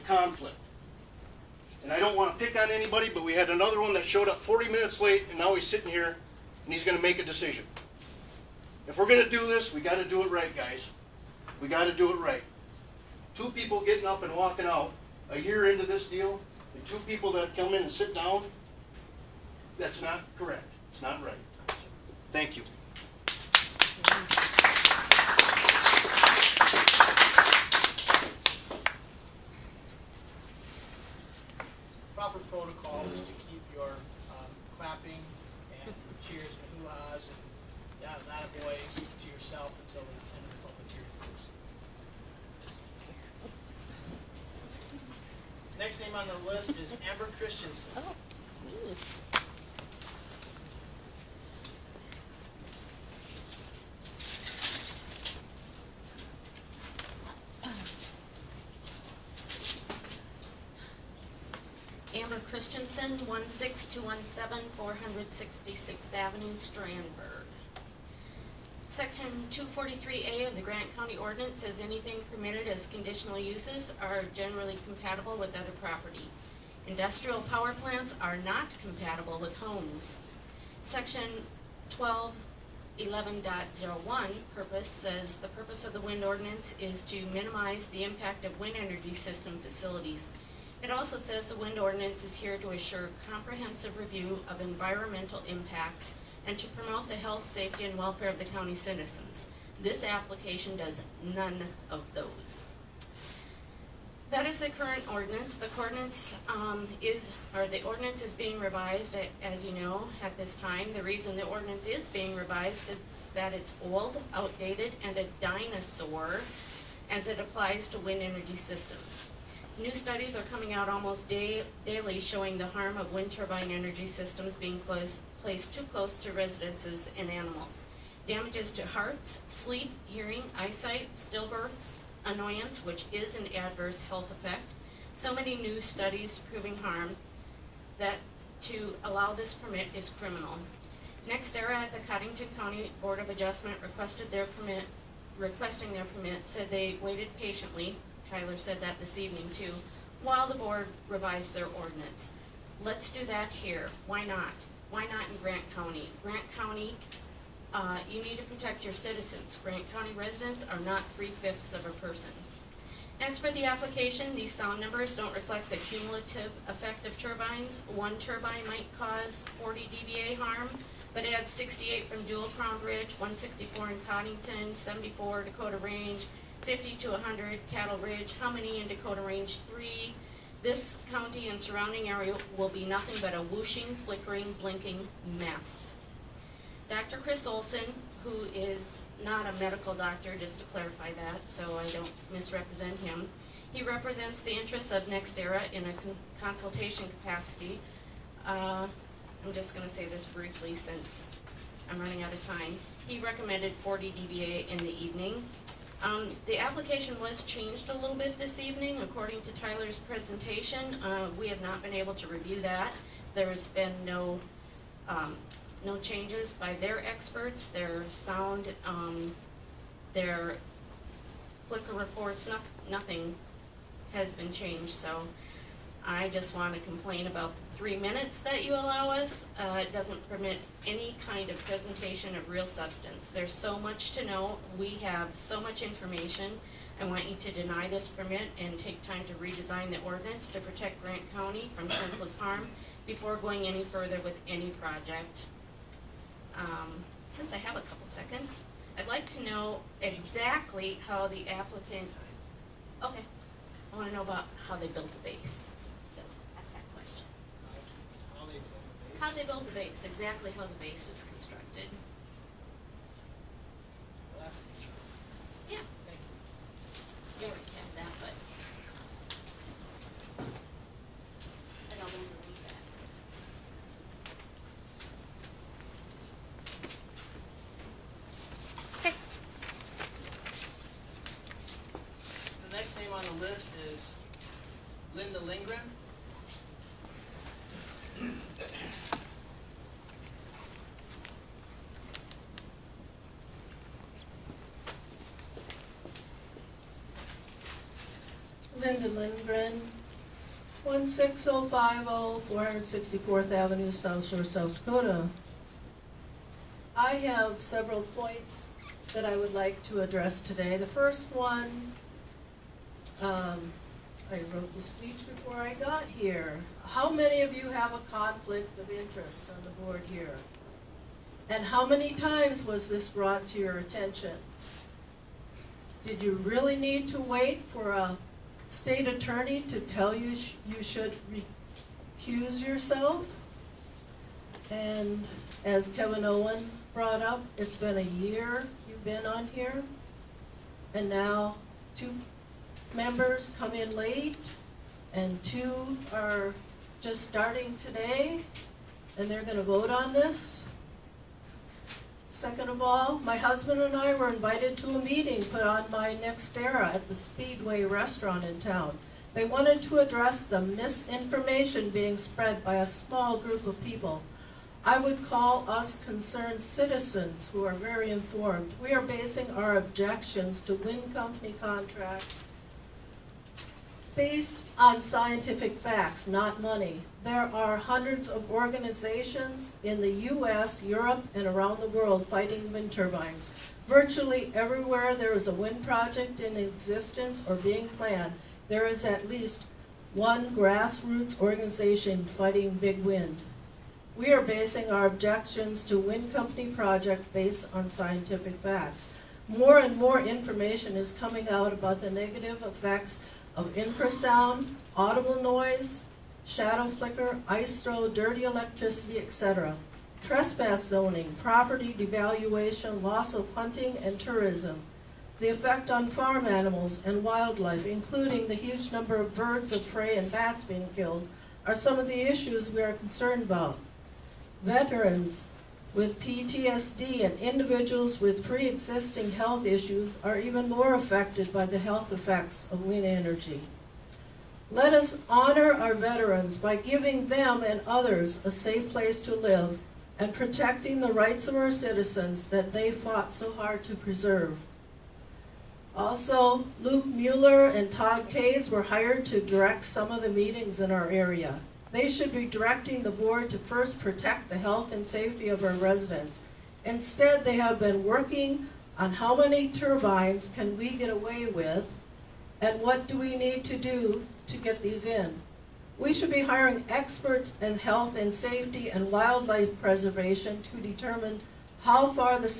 conflict. And I don't want to pick on anybody, but we had another one that showed up 40 minutes late, and now he's sitting here, and he's going to make a decision. If we're going to do this, we got to do it right, guys. We got to do it right. 2 people getting up and walking out a year into this deal, and 2 people that come in and sit down, that's not correct. It's not right. Thank you. Proper protocol is to keep your clapping and cheers and hoo-has and that boys to yourself until the end of the public hearing. Next name on the list is Amber Christensen. Oh, me. Amber Christensen, 16217 466th Avenue, Strandberg. Section 243A of the Grant County Ordinance says anything permitted as conditional uses are generally compatible with other property. Industrial power plants are not compatible with homes. Section 1211.01 purpose says the purpose of the wind ordinance is to minimize the impact of wind energy system facilities. It also says the wind ordinance is here to assure comprehensive review of environmental impacts and to promote the health, safety, and welfare of the county citizens. This application does none of those. That is the current ordinance. The ordinance the ordinance is being revised, as you know, at this time. The reason the ordinance is being revised is that it's old, outdated, and a dinosaur as it applies to wind energy systems. New studies are coming out almost daily showing the harm of wind turbine energy systems being placed too close to residences and animals. Damages to hearts, sleep, hearing, eyesight, stillbirths, annoyance, which is an adverse health effect. So many new studies proving harm that to allow this permit is criminal. NextEra at the Cottington County Board of Adjustment requesting their permit said they waited patiently. Tyler said that this evening too, while the board revised their ordinance. Let's do that here. Why not? Why not in Grant County? Grant County, you need to protect your citizens. Grant County residents are not 3/5 of a person. As for the application, these sound numbers don't reflect the cumulative effect of turbines. One turbine might cause 40 dBA harm, but add 68 from Dual Crown Ridge, 164 in Cottington, 74 Dakota Range, 50 to 100 Cattle Ridge. How many in Dakota Range 3? This county and surrounding area will be nothing but a whooshing, flickering, blinking mess. Dr. Chris Olson, who is not a medical doctor, just to clarify that so I don't misrepresent him, he represents the interests of NextEra in a consultation capacity. I'm just going to say this briefly since I'm running out of time. He recommended 40 dBA in the evening. The application was changed a little bit this evening according to Tyler's presentation. We have not been able to review that. There's been no changes by their experts. Their sound, their flicker reports, nothing has been changed. So I just want to complain about the 3 minutes that you allow us. It doesn't permit any kind of presentation of real substance. There's so much to know. We have so much information. I want you to deny this permit and take time to redesign the ordinance to protect Grant County from senseless harm before going any further with any project. Since I have a couple seconds, I'd like to know exactly how the applicant, okay, I want to know about how they built the base. So ask that question. How they build the base, exactly how the base is constructed. Well, that's Yeah, thank you. you already have that, but I don't want to read that. Okay. The next name on the list is Linda Lindgren. Linda Lindgren, 16050 464th Avenue, South Shore, South Dakota. I have several points that I would like to address today. The first one, I wrote the speech before I got here. How many of you have a conflict of interest on the board here? And how many times was this brought to your attention? Did you really need to wait for a state attorney to tell you you should recuse yourself? And as Kevin Owen brought up, it's been a year you've been on here, and now 2 members come in late, and 2 are just starting today, and they're going to vote on this. Second of all, my husband and I were invited to a meeting put on by NextEra at the Speedway restaurant in town. They wanted to address the misinformation being spread by a small group of people. I would call us concerned citizens who are very informed. We are basing our objections to wind company contracts based on scientific facts, not money. There are hundreds of organizations in the US, Europe, and around the world fighting wind turbines. Virtually everywhere there is a wind project in existence or being planned, there is at least one grassroots organization fighting big wind. We are basing our objections to wind company project based on scientific facts. More and more information is coming out about the negative effects of infrasound, audible noise, shadow flicker, ice throw, dirty electricity, etc. Trespass zoning, property devaluation, loss of hunting and tourism, the effect on farm animals and wildlife, including the huge number of birds of prey and bats being killed, are some of the issues we are concerned about. Veterans with PTSD and individuals with pre-existing health issues are even more affected by the health effects of wind energy. Let us honor our veterans by giving them and others a safe place to live and protecting the rights of our citizens that they fought so hard to preserve. Also, Luke Mueller and Todd Kays were hired to direct some of the meetings in our area. They should be directing the board to first protect the health and safety of our residents. Instead, they have been working on how many turbines can we get away with and what do we need to do to get these in. We should be hiring experts in health and safety and wildlife preservation to determine how far the